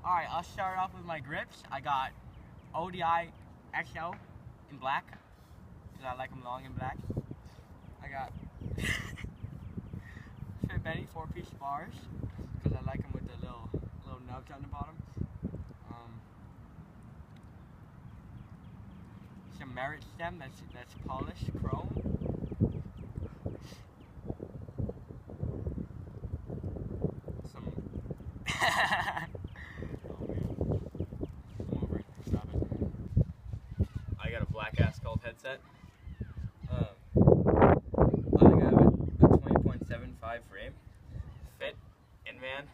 Alright, I'll start off with my grips. I got ODI XL in black, because I like them long in black. I got Fit Benny 4-piece bars, because I like them with the little nubs on the bottom. Some Merit stem that's polished chrome. Some I got a black ass Cult headset. I think I have a 20.75 frame. Fit Inman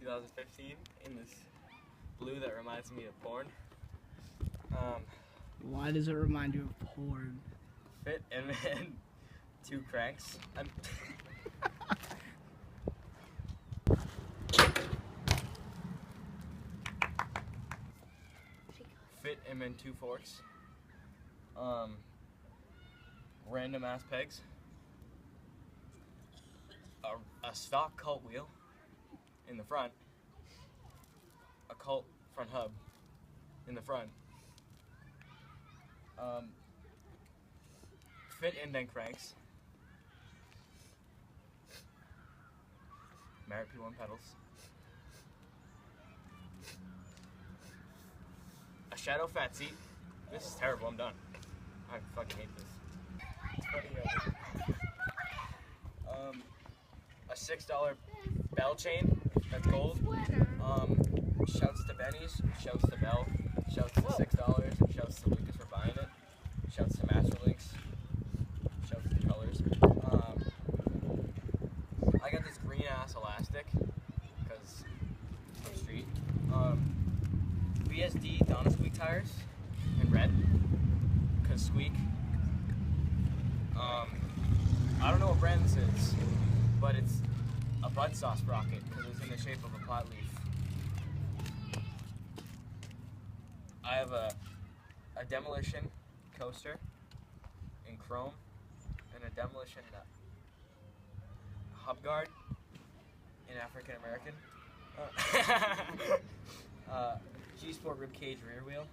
2015 in this blue that reminds me of porn. Why does it remind you of porn? Fit Inman 2 cranks. Fit Inman 2 forks. Random ass pegs. A stock Cult wheel in the front. A Cult front hub in the front. Fit indent cranks. Merit P1 pedals. A shadow fat seat. This is terrible, I'm done. I fucking hate this. A $6 bell chain that's gold. Shouts to Benny's, shouts to Bell, shouts to $6, and shouts to Lucas for buying it. Shouts to Masterlinks, shouts to Colors. I got this green ass elastic because I'm street. BSD Donna Squeak tires in red because squeak. I don't know what brand this is, but it's a bud sauce sprocket because it's in the shape of a pot leaf. I have a Demolition coaster in chrome and a Demolition hub guard in African American. G-Sport ribcage rear wheel.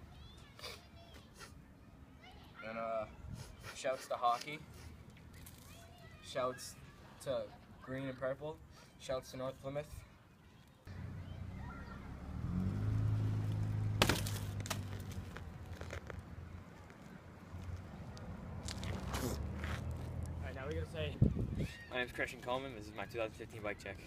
And shouts to hockey. Shouts to green and purple. Shouts to North Plymouth. Alright, now we're gonna say, my name's Coleman. This is my 2015 bike check.